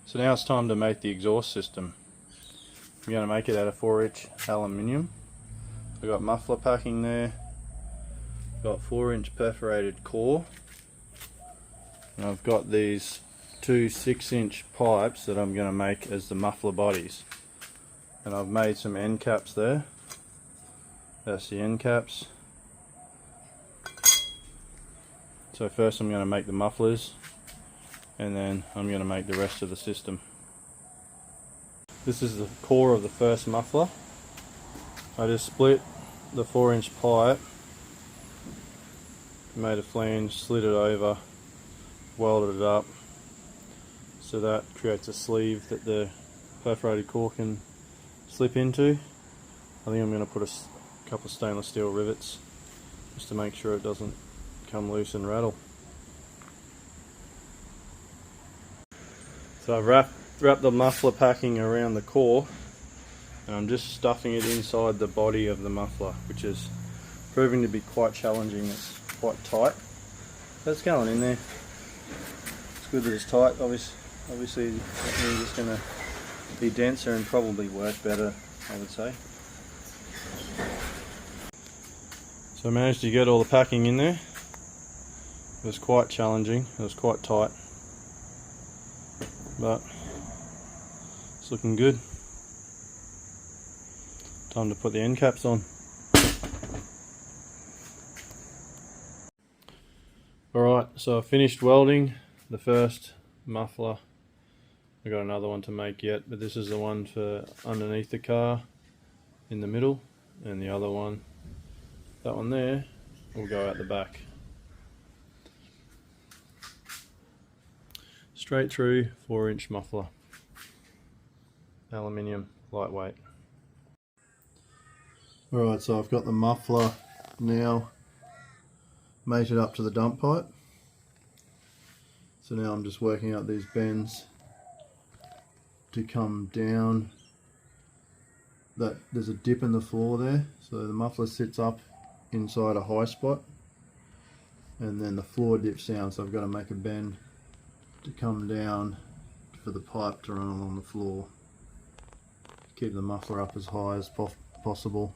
So now it's time to make the exhaust system. I'm going to make it out of 4-inch aluminium. I've got muffler packing there, got 4-inch perforated core, and I've got these two 6-inch pipes that I'm going to make as the muffler bodies. And I've made some end caps there. That's the end caps. So first I'm going to make the mufflers, and then I'm going to make the rest of the system. This is the core of the first muffler. I just split the 4-inch pipe, made a flange, slid it over, welded it up, so that creates a sleeve that the perforated core can slip into. I think I'm going to put a couple of stainless steel rivets just to make sure it doesn't come loose and rattle. So I've wrapped the muffler packing around the core, and I'm just stuffing it inside the body of the muffler, which is proving to be quite challenging. It's quite tight, but it's going in there. It's good that it's tight. Obviously that means it's going to be denser and probably work better, I would say. So I managed to get all the packing in there. It was quite challenging, it was quite tight, but it's looking good. Time to put the end caps on. Alright, so I finished welding the first muffler. I got another one to make yet, but this is the one for underneath the car in the middle, and the other one, that one there, will go out the back. Straight through 4-inch muffler. Aluminium, lightweight. Alright, so I've got the muffler now mated up to the dump pipe. So now I'm just working out these bends to come down. There's a dip in the floor there, so the muffler sits up inside a high spot, and then the floor dips down, so I've got to make a bend to come down for the pipe to run along the floor. Keep the muffler up as high as possible.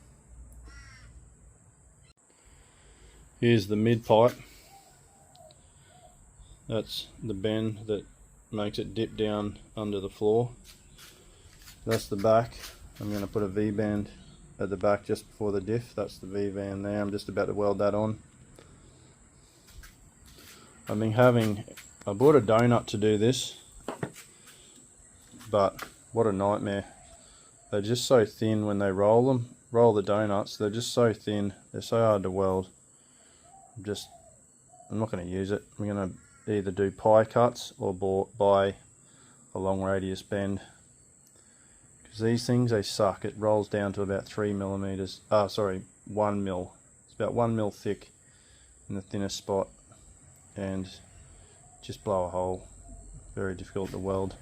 Here's the mid pipe. That's the bend that makes it dip down under the floor. That's the back. I'm going to put a V-band at the back just before the diff. That's the V-band there. I'm just about to weld that on. I bought a donut to do this, but what a nightmare. They're just so thin when they roll the donuts, they're just so thin, they're so hard to weld. I'm not going to use it. I'm going to either do pie cuts or buy a long radius bend, because these things, they suck. It rolls down to about 1 mil. It's about 1 mil thick in the thinnest spot, and just blow a hole. Very difficult to weld.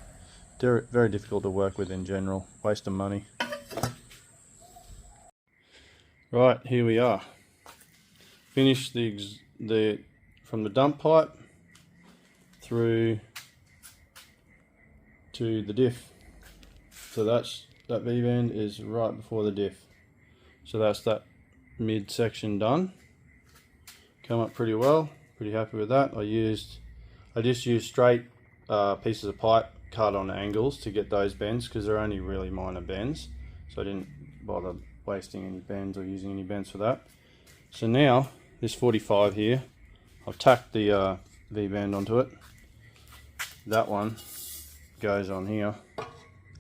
Very difficult to work with in general. Waste of money. Right, here we are. Finished from the dump pipe through to the diff. So that V-band is right before the diff. So that's that mid section done. Come up pretty well. Pretty happy with that. I just used straight pieces of pipe cut on angles to get those bends, because they're only really minor bends. So I didn't bother wasting any bends or using any bends for that. So now this 45 here, I've tacked the V-band onto it. That one goes on here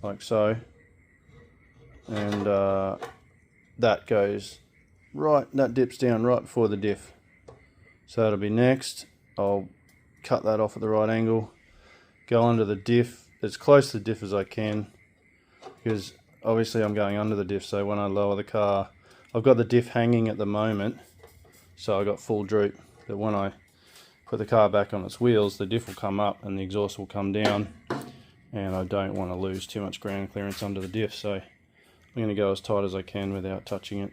like so, and that dips down right before the diff. So that'll be next. I'll cut that off at the right angle, go under the diff as close to the diff as I can, because obviously I'm going under the diff, so when I lower the car, I've got the diff hanging at the moment, so I got full droop, but when I put the car back on its wheels, the diff will come up and the exhaust will come down, and I don't want to lose too much ground clearance under the diff, so I'm going to go as tight as I can without touching it.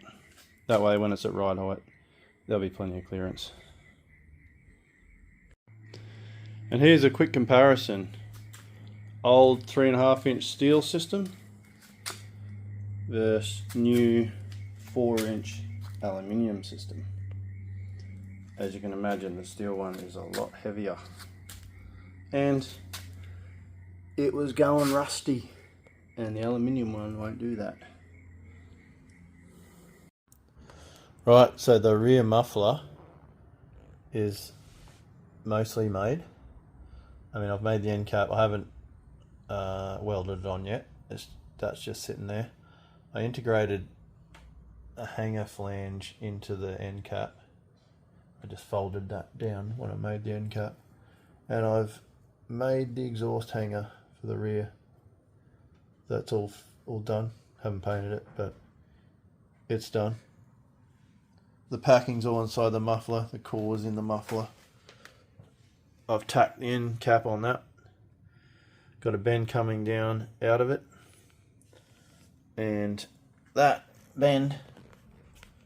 That way when it's at ride height, there'll be plenty of clearance. And here's a quick comparison. old 3.5-inch steel system versus new 4-inch aluminium system. As you can imagine, the steel one is a lot heavier, and it was going rusty, and the aluminium one won't do that. Right, so the rear muffler is mostly made. I mean, I've made the end cap. I haven't welded it on yet. That's just sitting there. I integrated a hanger flange into the end cap. I just folded that down when I made the end cap. And I've made the exhaust hanger for the rear. That's all done. Haven't painted it, but it's done. The packing's all inside the muffler. The core's in the muffler. I've tacked the end cap on that. Got a bend coming down out of it. And that bend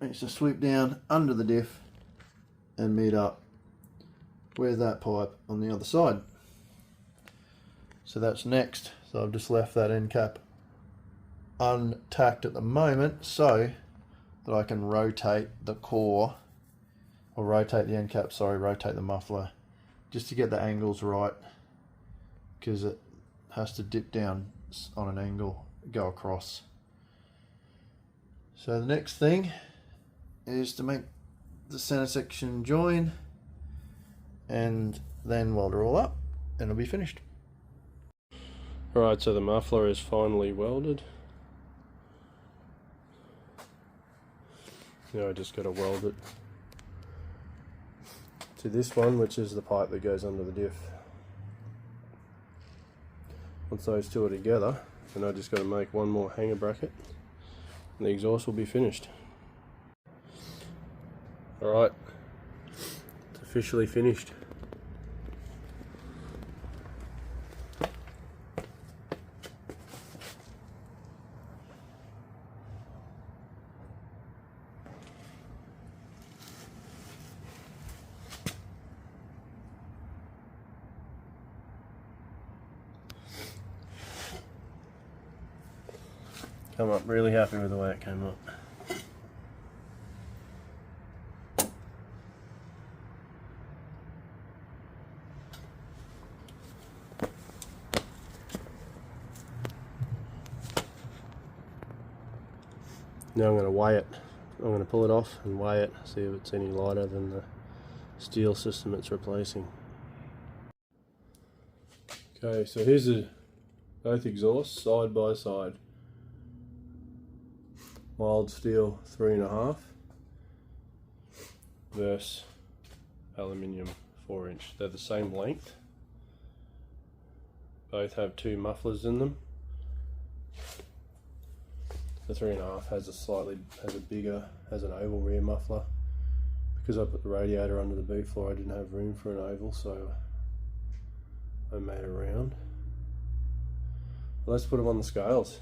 needs to sweep down under the diff and meet up with that pipe on the other side. So that's next. So I've just left that end cap untacked at the moment so that I can rotate the core, or rotate the end cap, sorry, rotate the muffler, just to get the angles right, because it has to dip down on an angle, go across. So the next thing is to make the center section join and then weld it all up and it'll be finished. Alright, so the muffler is finally welded. Now I just got to weld it to this one, which is the pipe that goes under the diff. Once those two are together, then I just got to make one more hanger bracket and the exhaust will be finished. Alright, it's officially finished. Come up, really happy with the way it came up. Now I'm going to weigh it. I'm going to pull it off and weigh it, see if it's any lighter than the steel system it's replacing. Okay, so here's both exhausts side by side. Mild steel 3.5 versus aluminium 4-inch. They're the same length. Both have two mufflers in them. The 3.5 has an oval rear muffler. Because I put the radiator under the boot floor, I didn't have room for an oval, so I made it round. Let's put them on the scales.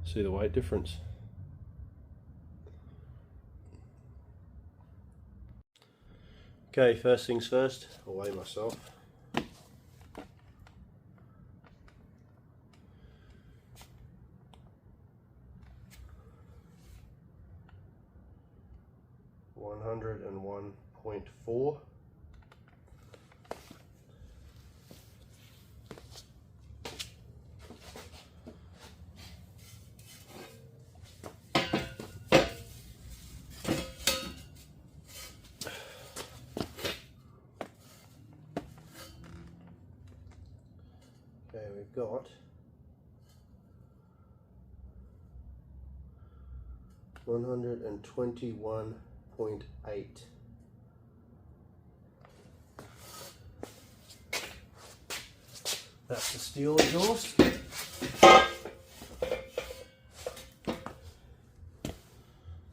See the weight difference. Okay, first things first, I'll weigh myself. .4. Okay, we've got 121.8. That's the steel exhaust.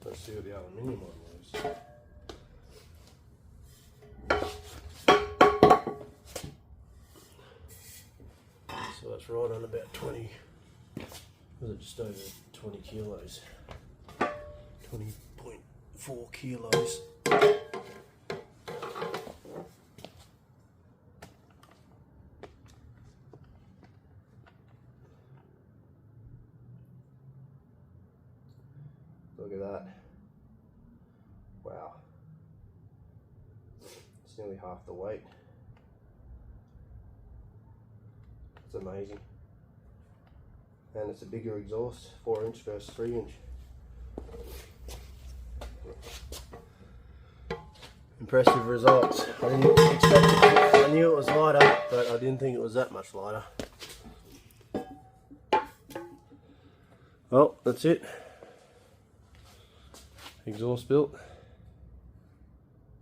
Let's see what the aluminium one was. So that's right on about 20, was it just over 20 kilos? 20.4 kilos. Look at that. Wow. It's nearly half the weight. It's amazing. And it's a bigger exhaust, 4-inch versus 3-inch. Impressive results. I didn't expect it. I knew it was lighter, but I didn't think it was that much lighter. Well, that's it. Exhaust built.